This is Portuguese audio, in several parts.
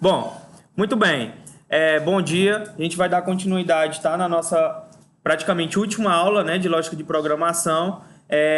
Bom, muito bem. Bom dia. A gente vai dar continuidade, tá? Na nossa praticamente última aula, né, de lógica de programação,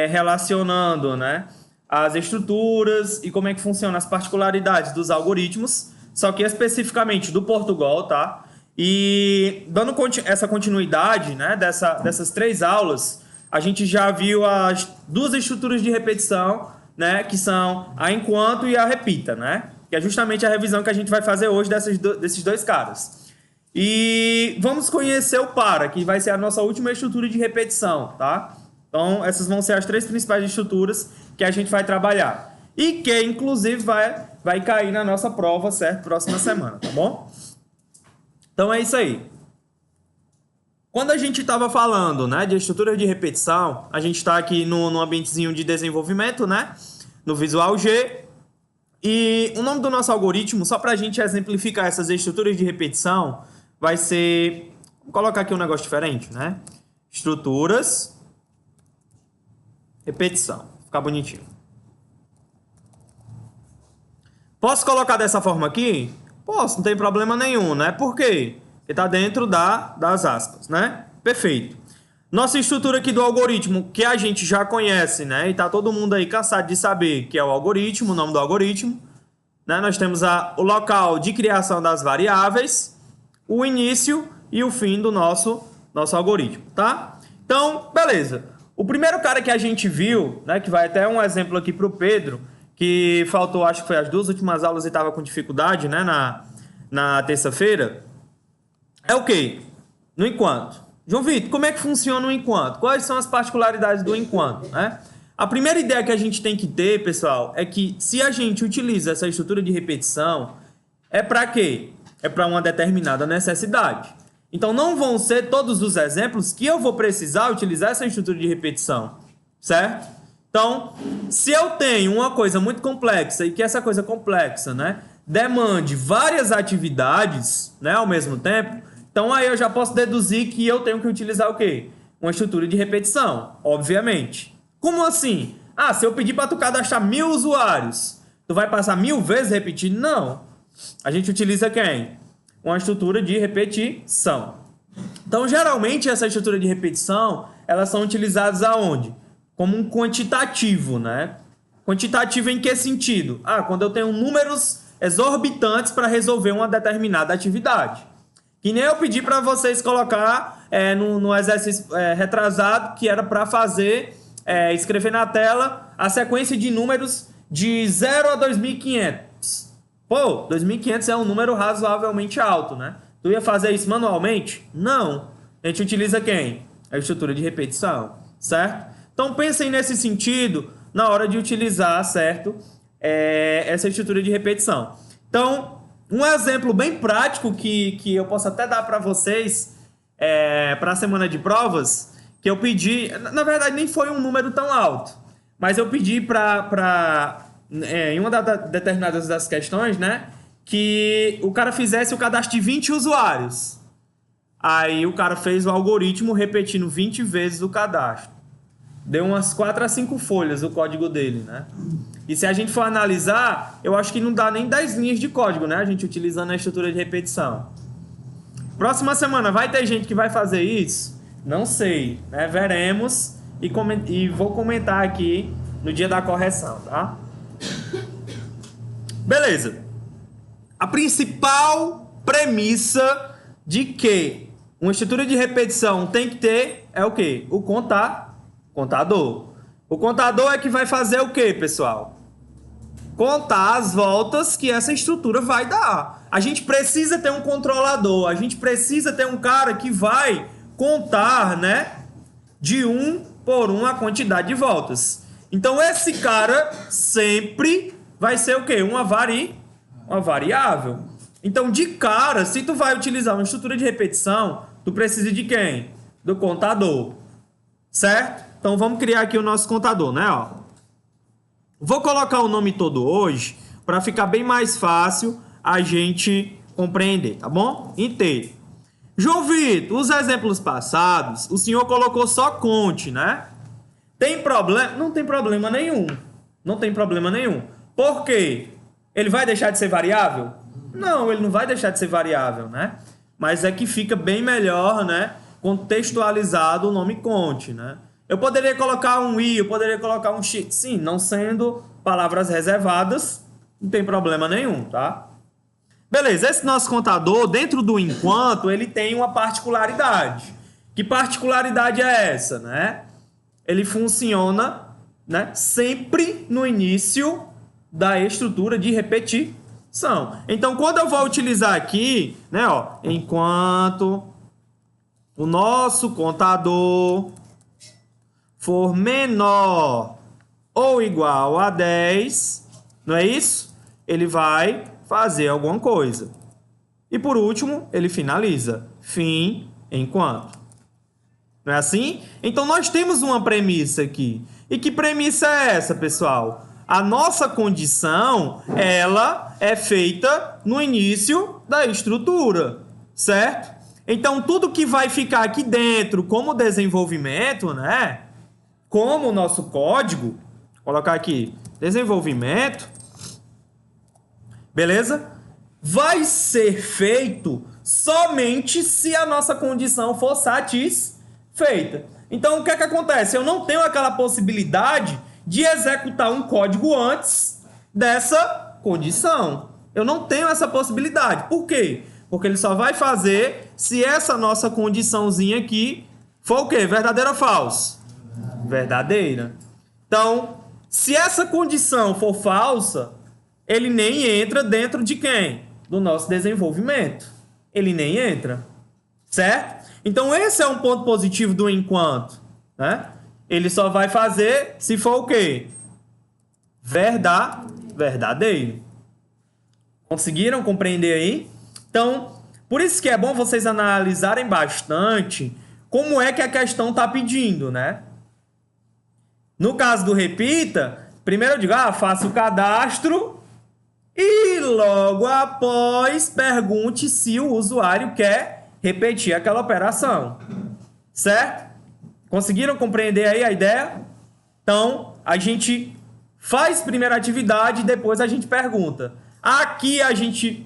relacionando, né, as estruturas e como é que funcionam as particularidades dos algoritmos, só que especificamente do Portugal, tá? E dando essa continuidade, né, dessas três aulas, a gente já viu as duas estruturas de repetição, né, que são a enquanto e a repita, né? Que é justamente a revisão que a gente vai fazer hoje desses dois caras. E vamos conhecer o para, que vai ser a nossa última estrutura de repetição, tá? Então, essas vão ser as três principais estruturas que a gente vai trabalhar. E que, inclusive, vai cair na nossa prova, certo? Próxima semana, tá bom? Então, é isso aí. Quando a gente estava falando, né, de estrutura de repetição, a gente está aqui no ambientezinho de desenvolvimento, né? No Visual G. E o nome do nosso algoritmo, só para a gente exemplificar essas estruturas de repetição, vai ser... Vou colocar aqui um negócio diferente, né? Estruturas, repetição. Ficar bonitinho. Posso colocar dessa forma aqui? Posso, não tem problema nenhum, né? Por quê? Porque está dentro das aspas, né? Perfeito. Nossa estrutura aqui do algoritmo, que a gente já conhece, né? E tá todo mundo aí cansado de saber que é o algoritmo, o nome do algoritmo. Né? Nós temos o local de criação das variáveis, o início e o fim do nosso algoritmo, tá? Então, beleza. O primeiro cara que a gente viu, né? Que vai até um exemplo aqui para o Pedro, que faltou, acho que foi as duas últimas aulas e estava com dificuldade, né? Na terça-feira. É o quê? No enquanto. João Vitor, como é que funciona o enquanto? Quais são as particularidades do enquanto, né? A primeira ideia que a gente tem que ter, pessoal, é que se a gente utiliza essa estrutura de repetição, é para quê? É para uma determinada necessidade. Então, não vão ser todos os exemplos que eu vou precisar utilizar essa estrutura de repetição, certo? Então, se eu tenho uma coisa muito complexa e que essa coisa complexa, né, demande várias atividades, né, ao mesmo tempo, então aí eu já posso deduzir que eu tenho que utilizar o quê? Uma estrutura de repetição, obviamente. Como assim? Ah, se eu pedir para tu cadastrar 1000 usuários, tu vai passar 1000 vezes repetindo? Não. A gente utiliza quem? Uma estrutura de repetição. Então, geralmente, essa estrutura de repetição, elas são utilizadas aonde? Como um quantitativo, né? Quantitativo em que sentido? Ah, quando eu tenho números exorbitantes para resolver uma determinada atividade. Que nem eu pedi para vocês colocar no exercício retrasado, que era para fazer, escrever na tela a sequência de números de 0 a 2500. Pô, 2500 é um número razoavelmente alto, né? Tu ia fazer isso manualmente? Não. A gente utiliza quem? A estrutura de repetição, certo? Então pensem nesse sentido na hora de utilizar, certo? Essa estrutura de repetição. Então, um exemplo bem prático que eu posso até dar para vocês para a semana de provas, que eu pedi... Na verdade, nem foi um número tão alto, mas eu pedi em uma determinadas das questões, né, que o cara fizesse o cadastro de 20 usuários. Aí o cara fez o algoritmo repetindo 20 vezes o cadastro. Deu umas 4 a 5 folhas o código dele, né? E se a gente for analisar, eu acho que não dá nem 10 linhas de código, né? A gente utilizando a estrutura de repetição. Próxima semana vai ter gente que vai fazer isso? Não sei, né? Veremos e vou comentar aqui no dia da correção, tá? Beleza. A principal premissa de que uma estrutura de repetição tem que ter é o quê? O contador. O contador é que vai fazer o quê, pessoal? Contar as voltas que essa estrutura vai dar. A gente precisa ter um controlador, a gente precisa ter um cara que vai contar, né, de 1 por 1 a quantidade de voltas. Então esse cara sempre vai ser o quê? Uma variável. Então de cara, se tu vai utilizar uma estrutura de repetição, tu precisa de quem? Do contador. Certo? Então vamos criar aqui o nosso contador, né? Ó. Vou colocar o nome todo hoje para ficar bem mais fácil a gente compreender, tá bom? Inteiro. João Vitor, os exemplos passados, o senhor colocou só conte, né? Tem problema? Não tem problema nenhum. Não tem problema nenhum. Por quê? Ele vai deixar de ser variável? Não, ele não vai deixar de ser variável, né? Mas é que fica bem melhor, né, contextualizado o nome cont, né? Eu poderia colocar um i, eu poderia colocar um x. Sim, não sendo palavras reservadas, não tem problema nenhum, tá? Beleza, esse nosso contador, dentro do enquanto, ele tem uma particularidade. Que particularidade é essa, né? Ele funciona, né, sempre no início da estrutura de repetição. Então, quando eu vou utilizar aqui, né, ó, enquanto o nosso contador for menor ou igual a 10, não é isso? Ele vai fazer alguma coisa. E por último, ele finaliza. Fim enquanto. Não é assim? Então nós temos uma premissa aqui. E que premissa é essa, pessoal? A nossa condição, ela é feita no início da estrutura, certo? Então tudo que vai ficar aqui dentro como desenvolvimento, né? Como o nosso código, vou colocar aqui, desenvolvimento, beleza? Vai ser feito somente se a nossa condição for satisfeita. Então, o que é que acontece? Eu não tenho aquela possibilidade de executar um código antes dessa condição. Eu não tenho essa possibilidade. Por quê? Porque ele só vai fazer se essa nossa condiçãozinha aqui for o quê? Verdadeira ou falsa? Verdadeira. Então, se essa condição for falsa, ele nem entra dentro de quem? Do nosso desenvolvimento. Ele nem entra. Certo? Então, esse é um ponto positivo do enquanto. Né? Ele só vai fazer se for o quê? Verdadeiro. Conseguiram compreender aí? Então, por isso que é bom vocês analisarem bastante como é que a questão está pedindo, né? No caso do repita, primeiro eu digo, faça o cadastro e logo após pergunte se o usuário quer repetir aquela operação. Certo? Conseguiram compreender aí a ideia? Então, a gente faz primeiro a atividade e depois a gente pergunta. Aqui a gente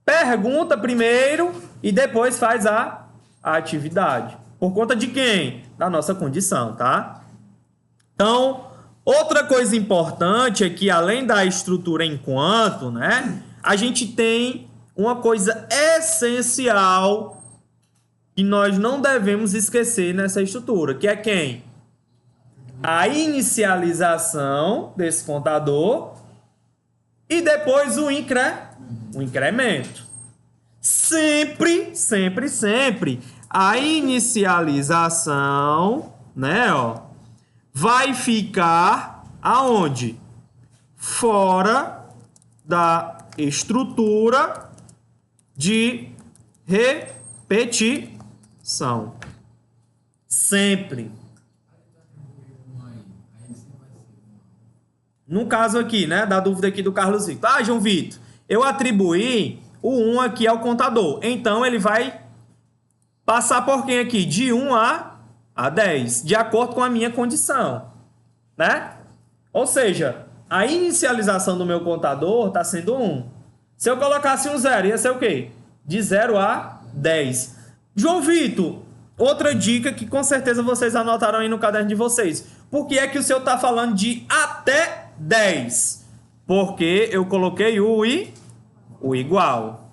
pergunta primeiro e depois faz a atividade. Por conta de quem? Da nossa condição, tá? Então, outra coisa importante é que além da estrutura enquanto, né, a gente tem uma coisa essencial que nós não devemos esquecer nessa estrutura, que é quem? A inicialização desse contador e depois o incremento. Sempre, sempre, sempre a inicialização, né, ó, vai ficar aonde? Fora da estrutura de repetição. Sempre. No caso aqui, né, da dúvida aqui do Carlos Victor. João Vitor, eu atribuí o 1 aqui ao contador. Então, ele vai passar por quem aqui? De 1 a 10, de acordo com a minha condição, né? Ou seja, a inicialização do meu contador está sendo 1. Se eu colocasse um 0, ia ser o quê? De 0 a 10. João Vitor, outra dica que com certeza vocês anotaram aí no caderno de vocês. Por que é que o senhor está falando de até 10? Porque eu coloquei o igual.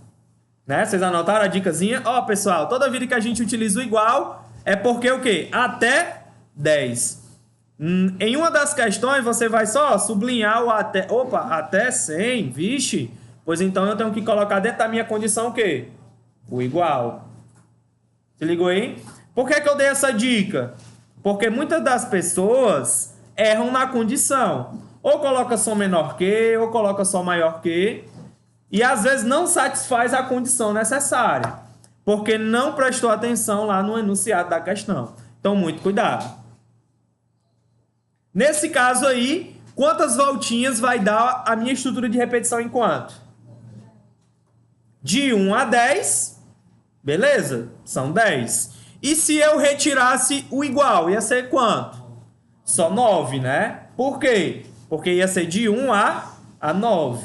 Né? Vocês anotaram a dicasinha? Ó, pessoal, toda vida que a gente utiliza o igual é porque o quê? Até 10. Em uma das questões, você vai só sublinhar o até... Opa, até 100, vixe. Pois então eu tenho que colocar dentro da minha condição o quê? O igual. Se ligou aí? Por que eu dei essa dica? Porque muitas das pessoas erram na condição. Ou coloca só menor que, ou coloca só maior que. E às vezes não satisfaz a condição necessária. Porque não prestou atenção lá no enunciado da questão. Então, muito cuidado. Nesse caso aí, quantas voltinhas vai dar a minha estrutura de repetição em quanto? De 1 a 10, beleza? São 10. E se eu retirasse o igual, ia ser quanto? Só 9, né? Por quê? Porque ia ser de 1 a 9.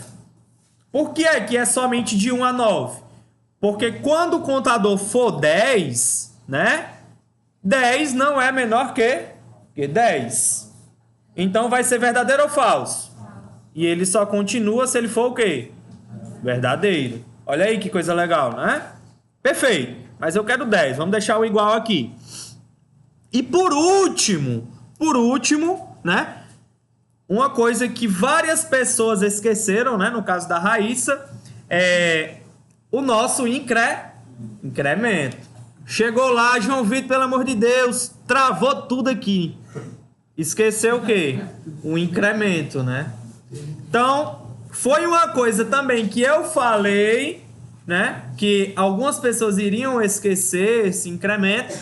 Por que é somente de 1 a 9? Porque quando o contador for 10, né? 10 não é menor que 10. Então vai ser verdadeiro ou falso? E ele só continua se ele for o quê? Verdadeiro. Olha aí que coisa legal, né? Perfeito. Mas eu quero 10. Vamos deixar o igual aqui. E por último, né? Uma coisa que várias pessoas esqueceram, né? No caso da Raíssa, é o nosso incremento. Chegou lá, João Vitor, pelo amor de Deus, travou tudo aqui. Esqueceu o quê? O incremento, né? Então, foi uma coisa também que eu falei, né? Que algumas pessoas iriam esquecer esse incremento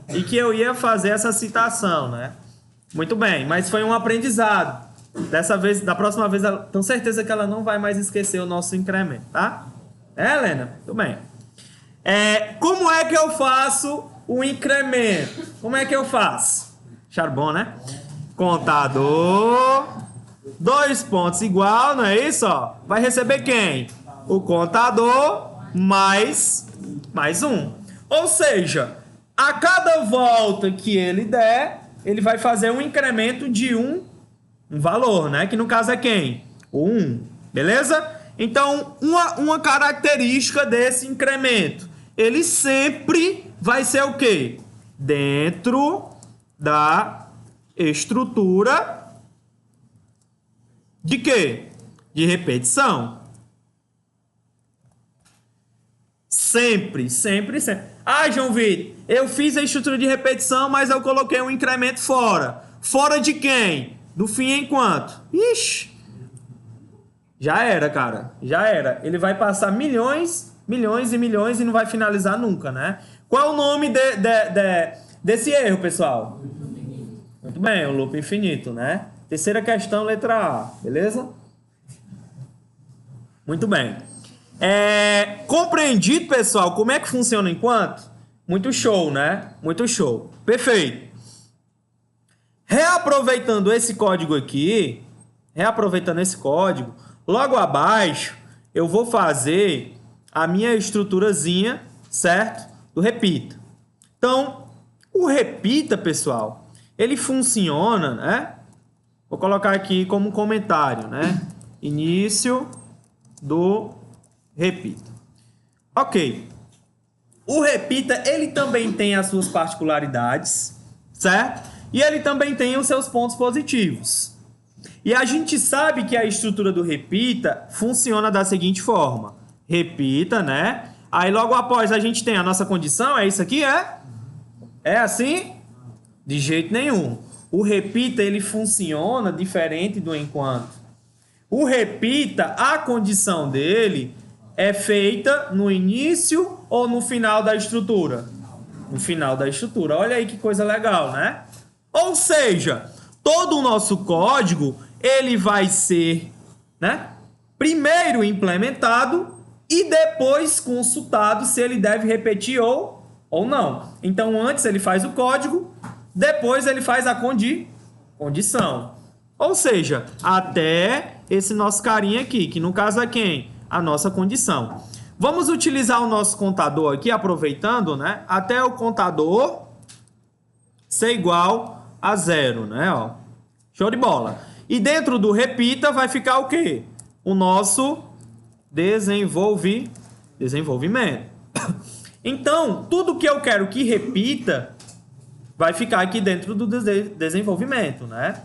e que eu ia fazer essa citação, né? Muito bem, mas foi um aprendizado. Dessa vez, da próxima vez, tenho certeza que ela não vai mais esquecer o nosso incremento, tá? Helena? Muito bem. Como é que eu faço o incremento? Como é que eu faço? Acharam bom, né? Contador, 2 pontos igual, não é isso? Ó? Vai receber quem? O contador mais 1. Ou seja, a cada volta que ele der, ele vai fazer um incremento de um valor, né? Que no caso é quem? O 1. Beleza? Então, uma característica desse incremento, ele sempre vai ser o quê? Dentro da estrutura de quê? De repetição. Sempre. Ah, João Vitor, eu fiz a estrutura de repetição, mas eu coloquei um incremento fora. Fora de quem? Do fim em quanto? Ixi! Já era, cara. Já era. Ele vai passar milhões e não vai finalizar nunca, né? Qual é o nome desse erro, pessoal? Muito bem, o loop infinito, né? Terceira questão, letra A. Beleza? Muito bem. Compreendido, pessoal, como é que funciona o enquanto? Muito show, né? Muito show. Perfeito. Reaproveitando esse código aqui, logo abaixo eu vou fazer a minha estruturazinha, certo? Do repita. Então, o repita, pessoal, ele funciona, né? Vou colocar aqui como um comentário, né? Início do repita. Ok. O repita, ele também tem as suas particularidades, certo? E ele também tem os seus pontos positivos. E a gente sabe que a estrutura do repita funciona da seguinte forma. Repita, né? Aí logo após a gente tem a nossa condição, é isso aqui, é? É assim? De jeito nenhum. O repita, ele funciona diferente do enquanto. O repita, a condição dele é feita no início ou no final da estrutura? No final da estrutura. Olha aí que coisa legal, né? Ou seja, todo o nosso código, ele vai ser, né, primeiro implementado e depois consultado se ele deve repetir ou não. Então, antes ele faz o código, depois ele faz a condição. Ou seja, até esse nosso carinha aqui, que no caso é quem? A nossa condição. Vamos utilizar o nosso contador aqui, aproveitando, né? Até o contador ser igual a 0, né? Ó. Show de bola. E dentro do repita vai ficar o quê? O nosso desenvolvimento. Então, tudo que eu quero que repita vai ficar aqui dentro do desenvolvimento, né?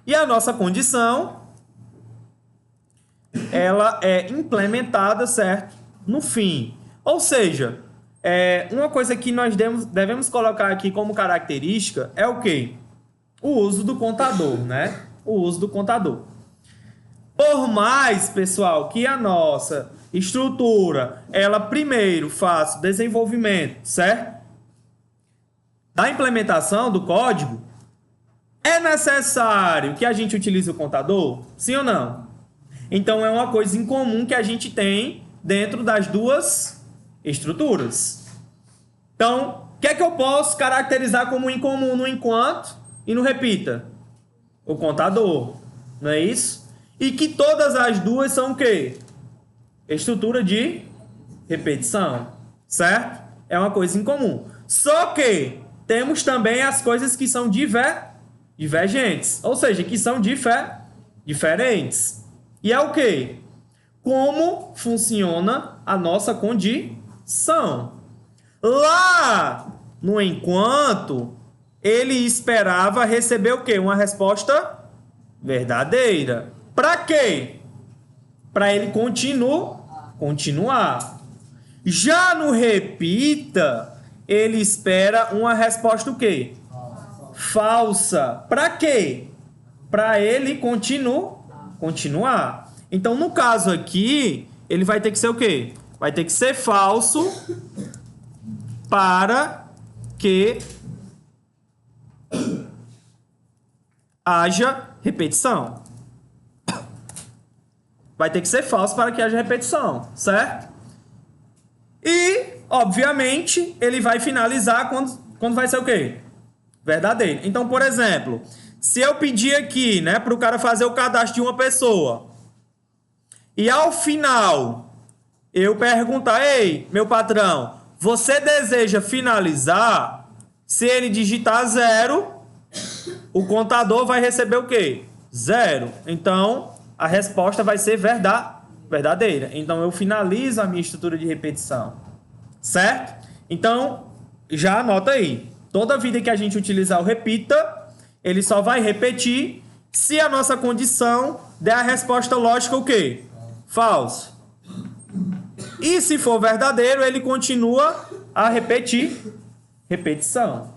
E a nossa condição, ela é implementada, certo? No fim. Ou seja, uma coisa que nós devemos colocar aqui como característica é o quê? O uso do contador, né? O uso do contador. Por mais, pessoal, que a nossa estrutura, ela primeiro faça o desenvolvimento, certo? Da implementação do código, é necessário que a gente utilize o contador? Sim ou não? Então, é uma coisa incomum que a gente tem dentro das duas estruturas. Então, o que é que eu posso caracterizar como incomum no enquanto e no repita? O contador, não é isso? E que todas as duas são o quê? Estrutura de repetição, certo? É uma coisa incomum. Só que temos também as coisas que são divergentes, ou seja, que são diferentes. E é o quê? Como funciona a nossa condição. Lá no enquanto, ele esperava receber o quê? Uma resposta verdadeira. Para quê? Para ele continuar. Já no repita, ele espera uma resposta o quê? Falsa. Para quê? Para ele continuar. Então, no caso aqui, ele vai ter que ser o quê? Vai ter que ser falso para que haja repetição. Vai ter que ser falso para que haja repetição, certo? E, obviamente, ele vai finalizar quando vai ser o quê? Verdadeiro. Então, por exemplo, se eu pedir aqui, né, para o cara fazer o cadastro de uma pessoa e ao final eu perguntar, ei, meu patrão, você deseja finalizar? Se ele digitar 0, o contador vai receber o quê? 0. Então, a resposta vai ser verdadeira. Então, eu finalizo a minha estrutura de repetição. Certo? Então, já anota aí. Toda vida que a gente utilizar o repita, ele só vai repetir se a nossa condição der a resposta lógica o quê? Falso. E se for verdadeiro, ele continua a repetição.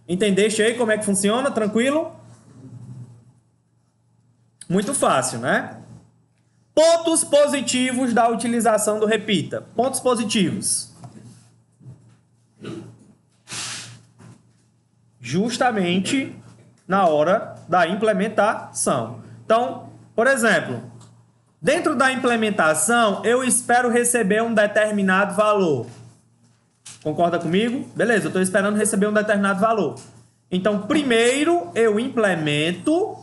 Entendeste aí como é que funciona? Tranquilo? Muito fácil, né? Pontos positivos da utilização do repita. Pontos positivos. Justamente na hora da implementação. Então, por exemplo, dentro da implementação, eu espero receber um determinado valor. Concorda comigo? Beleza, eu estou esperando receber um determinado valor. Então, primeiro eu implemento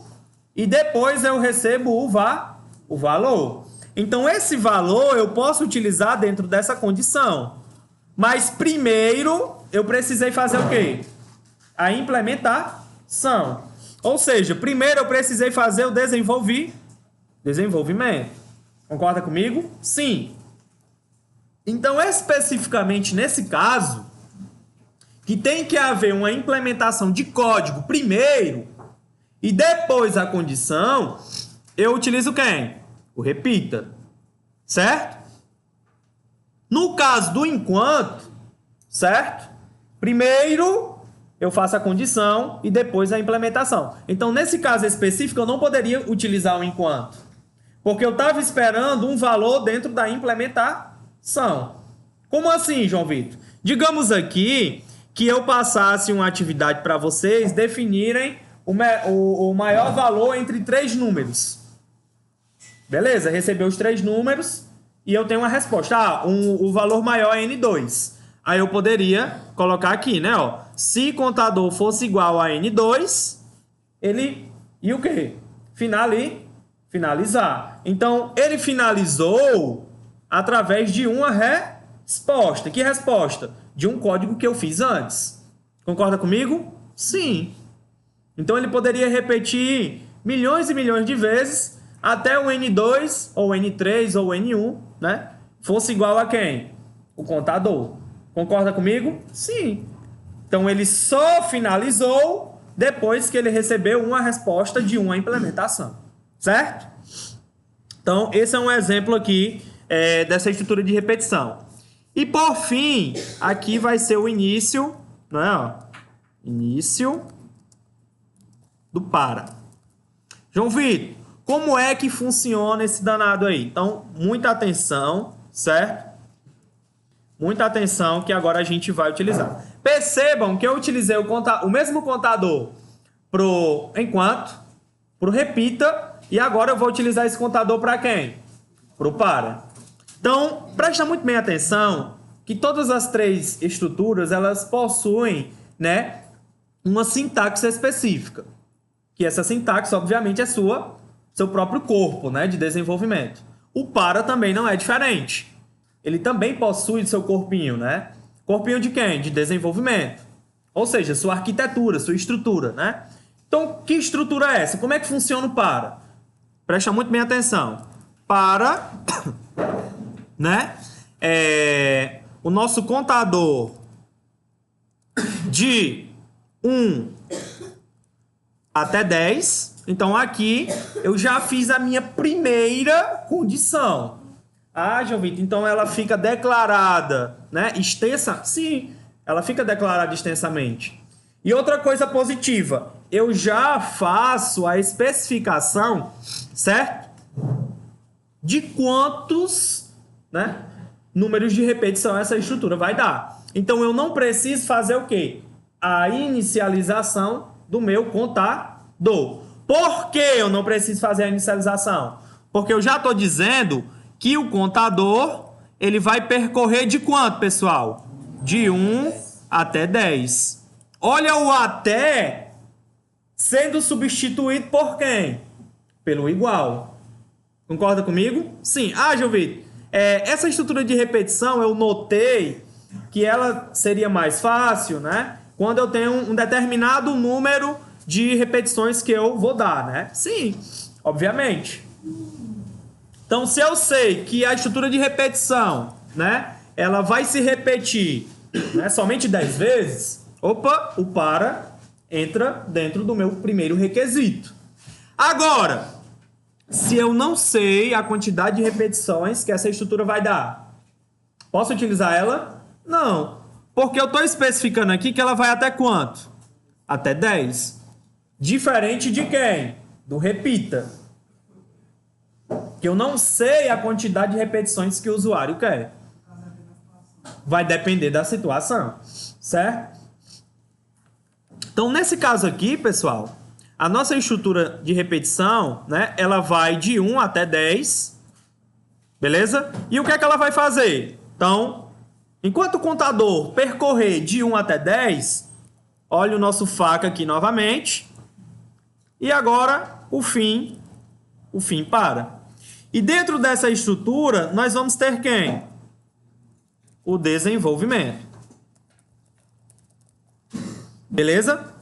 e depois eu recebo o valor. Então, esse valor eu posso utilizar dentro dessa condição. Mas primeiro eu precisei fazer o quê? A implementação. Ou seja, primeiro eu precisei fazer o desenvolvimento. Concorda comigo? Sim. Então, especificamente nesse caso, que tem que haver uma implementação de código primeiro e depois a condição, eu utilizo quem? O repita. Certo? No caso do enquanto, certo? Primeiro eu faço a condição e depois a implementação. Então, nesse caso específico, eu não poderia utilizar o enquanto, porque eu estava esperando um valor dentro da implementação. Como assim, João Vitor? Digamos aqui que eu passasse uma atividade para vocês definirem o maior valor entre 3 números. Beleza? Recebeu os 3 números e eu tenho uma resposta. O valor maior é N2. Aí eu poderia colocar aqui, né? Ó, se contador fosse igual a N2, ele... E o quê? Finalizar. Então, ele finalizou através de uma resposta. Que resposta? De um código que eu fiz antes. Concorda comigo? Sim. Então, ele poderia repetir milhões e milhões de vezes até o N2, ou N3, ou N1, né? Fosse igual a quem? O contador. Concorda comigo? Sim. Então, ele só finalizou depois que ele recebeu uma resposta de uma implementação. Certo? Então, esse é um exemplo aqui dessa estrutura de repetição. E, por fim, aqui vai ser o início, né? Ó, início do para. João Vitor, como é que funciona esse danado aí? Então, muita atenção, certo? Muita atenção que agora a gente vai utilizar. Percebam que eu utilizei o mesmo contador pro enquanto, pro repita, e agora eu vou utilizar esse contador para quem? Pro para. Então, presta muito bem atenção que todas as 3 estruturas, elas possuem, né, uma sintaxe específica. que essa sintaxe, obviamente, é seu próprio corpo, né, de desenvolvimento. O para também não é diferente. Ele também possui seu corpinho, né? Corpinho de quem? De desenvolvimento. Ou seja, sua arquitetura, sua estrutura, né? Então, que estrutura é essa? Como é que funciona o para? Presta muito bem atenção. Para, né? O nosso contador de 1 até 10. Então, aqui eu já fiz a minha primeira condição. Ah, João Vitor, então ela fica declarada, né? Extensa? Sim, ela fica declarada extensamente. E outra coisa positiva, eu já faço a especificação, certo? De quantos, né, números de repetição essa estrutura vai dar. Então, eu não preciso fazer o quê? A inicialização do meu contador. Por que eu não preciso fazer a inicialização? Porque eu já estou dizendo que o contador ele vai percorrer de quanto, pessoal? De 1 até 10. Olha o até sendo substituído por quem? Pelo igual. Concorda comigo? Sim. Ah, João Vitor, essa estrutura de repetição eu notei que ela seria mais fácil, né? Quando eu tenho um determinado número de repetições que eu vou dar, né? Sim, obviamente. Então, se eu sei que a estrutura de repetição, né, ela vai se repetir, né, somente 10 vezes, opa, o para entra dentro do meu primeiro requisito. Agora, se eu não sei a quantidade de repetições que essa estrutura vai dar, posso utilizar ela? Não, porque eu estou especificando aqui que ela vai até quanto? Até 10. Diferente de quem? Do repita. Que eu não sei a quantidade de repetições que o usuário quer. Vai depender da situação, certo? Então, nesse caso aqui, pessoal, a nossa estrutura de repetição, né, ela vai de 1 até 10, beleza? E o que é que ela vai fazer? Então, enquanto o contador percorrer de 1 até 10, olha o nosso faca aqui novamente. E agora, o fim para. E dentro dessa estrutura, nós vamos ter quem? O desenvolvimento. Beleza?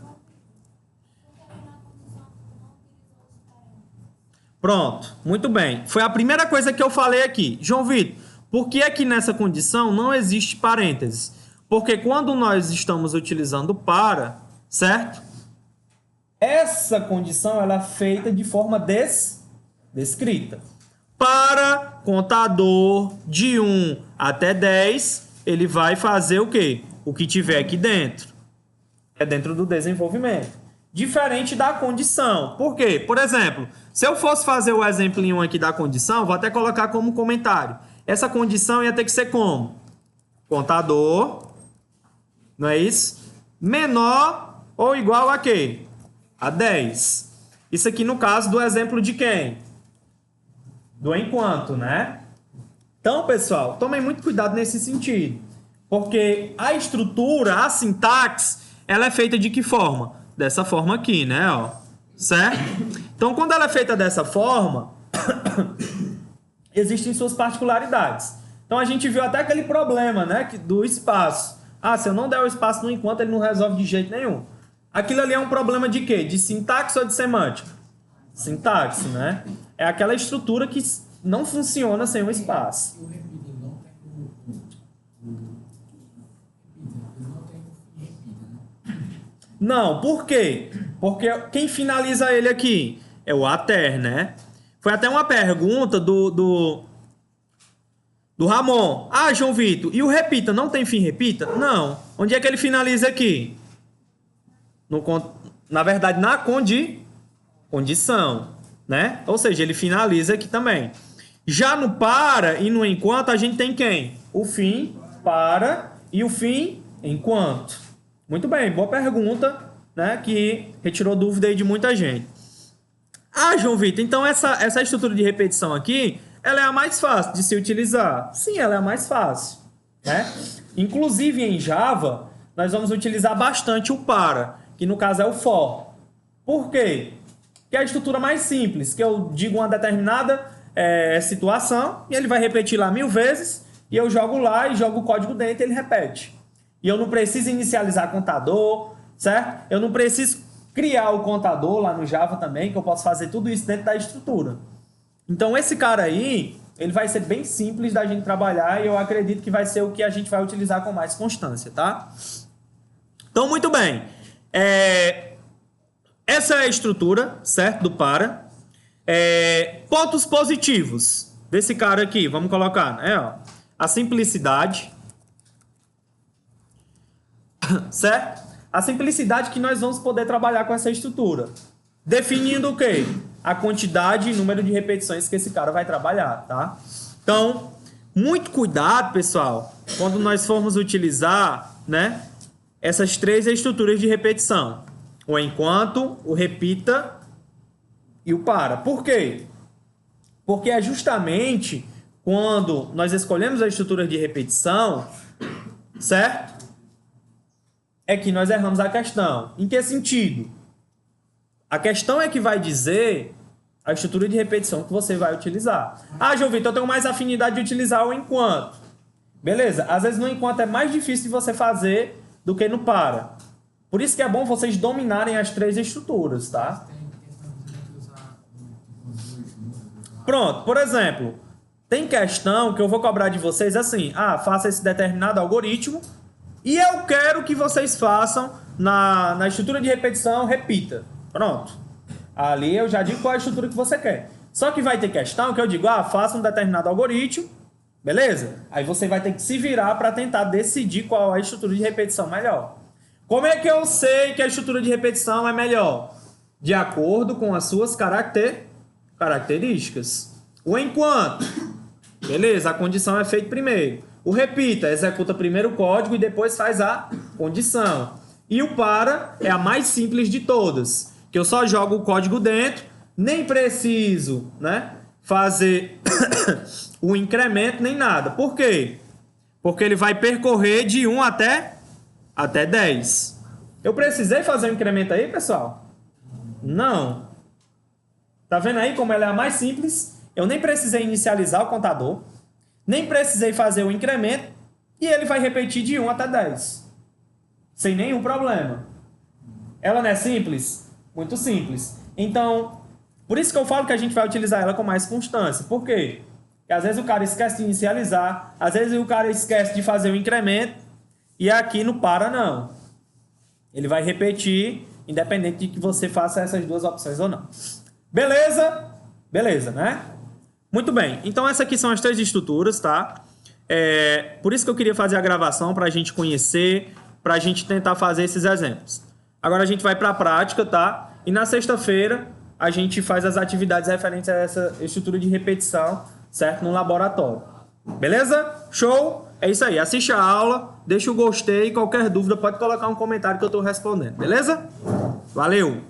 Pronto, muito bem. Foi a primeira coisa que eu falei aqui. João Vitor, por que é que nessa condição não existe parênteses? Porque quando nós estamos utilizando para, certo? Essa condição ela é feita de forma descrita. Para contador de 1 até 10, ele vai fazer o quê? O que tiver aqui dentro. É dentro do desenvolvimento. Diferente da condição. Por quê? Por exemplo, se eu fosse fazer o exemplo aqui da condição, vou até colocar como comentário. Essa condição ia ter que ser como? Contador, não é isso? Menor ou igual a quê? A 10. Isso aqui no caso do exemplo de quem? Do enquanto, né? Então, pessoal, tomem muito cuidado nesse sentido. Porque a estrutura, a sintaxe, ela é feita de que forma? Dessa forma aqui, né? Ó, certo? Então, quando ela é feita dessa forma, existem suas particularidades. Então, a gente viu até aquele problema, né? Do espaço. Ah, se eu não der o espaço no enquanto, ele não resolve de jeito nenhum. Aquilo ali é um problema de quê? De sintaxe ou de semântica? Sintaxe, né? É aquela estrutura que não funciona sem um espaço. Não, por quê? Porque quem finaliza ele aqui é o ater, né? Foi até uma pergunta do Ramon. Ah, João Vitor, e o repita não tem fim repita? Não. Onde é que ele finaliza aqui? Na verdade, na condição, né? Ou seja, ele finaliza aqui também. Já no para e no enquanto, a gente tem quem? O fim para e o fim enquanto. Muito bem, boa pergunta, né? Que retirou dúvida aí de muita gente. Ah, João Vitor, então essa estrutura de repetição aqui, ela é a mais fácil de se utilizar. Sim, ela é a mais fácil, né? Inclusive em Java, nós vamos utilizar bastante o para, que no caso é o for. Por quê? que é a estrutura mais simples, que eu digo uma determinada situação e ele vai repetir lá 1000 vezes e eu jogo lá e jogo o código dentro e ele repete. E eu não preciso inicializar contador, certo? Eu não preciso criar o contador lá no Java também, que eu posso fazer tudo isso dentro da estrutura. Então esse cara aí, ele vai ser bem simples da gente trabalhar e eu acredito que vai ser o que a gente vai utilizar com mais constância, tá? Então, muito bem. Essa é a estrutura, certo? Do para. Pontos positivos desse cara aqui, vamos colocar, né? Ó, a simplicidade, certo? A simplicidade que nós vamos poder trabalhar com essa estrutura. Definindo o quê? A quantidade e número de repetições que esse cara vai trabalhar, tá? Então, muito cuidado, pessoal, quando nós formos utilizar, né, essas três estruturas de repetição. O enquanto, o repita e o para. Por quê? Porque é justamente quando nós escolhemos a estrutura de repetição, certo? É que nós erramos a questão. Em que sentido? A questão é que vai dizer a estrutura de repetição que você vai utilizar. Ah, João Vitor, eu tenho mais afinidade de utilizar o enquanto. Beleza, às vezes no enquanto é mais difícil de você fazer do que no para. Por isso que é bom vocês dominarem as três estruturas, tá? Pronto, por exemplo, tem questão que eu vou cobrar de vocês assim, faça esse determinado algoritmo e eu quero que vocês façam na estrutura de repetição, repita. Pronto. Ali eu já digo qual é a estrutura que você quer. Só que vai ter questão que eu digo, faça um determinado algoritmo, beleza? Aí você vai ter que se virar para tentar decidir qual é a estrutura de repetição melhor. Como é que eu sei que a estrutura de repetição é melhor? De acordo com as suas características. O enquanto, beleza, a condição é feita primeiro. O repita, executa primeiro o código e depois faz a condição. E o para é a mais simples de todas, que eu só jogo o código dentro, nem preciso, né, fazer o incremento nem nada. Por quê? Porque ele vai percorrer de 1 até 10. Eu precisei fazer um incremento aí, pessoal? Não. Tá vendo aí como ela é a mais simples? Eu nem precisei inicializar o contador, nem precisei fazer o incremento, e ele vai repetir de 1 até 10. Sem nenhum problema. Ela não é simples? Muito simples. Então, por isso que eu falo que a gente vai utilizar ela com mais constância. Por quê? Porque às vezes o cara esquece de inicializar, às vezes o cara esquece de fazer o incremento, e aqui no para não. Ele vai repetir, independente de que você faça essas duas opções ou não. Beleza? Beleza, né? Muito bem. Então, essas aqui são as três estruturas, tá? Por isso que eu queria fazer a gravação, para a gente conhecer, para a gente tentar fazer esses exemplos. Agora a gente vai para a prática, tá? E na sexta-feira a gente faz as atividades referentes a essa estrutura de repetição, certo? No laboratório. Beleza? Show? É isso aí. Assiste a aula, deixa o gostei, qualquer dúvida pode colocar um comentário que eu estou respondendo. Beleza? Valeu!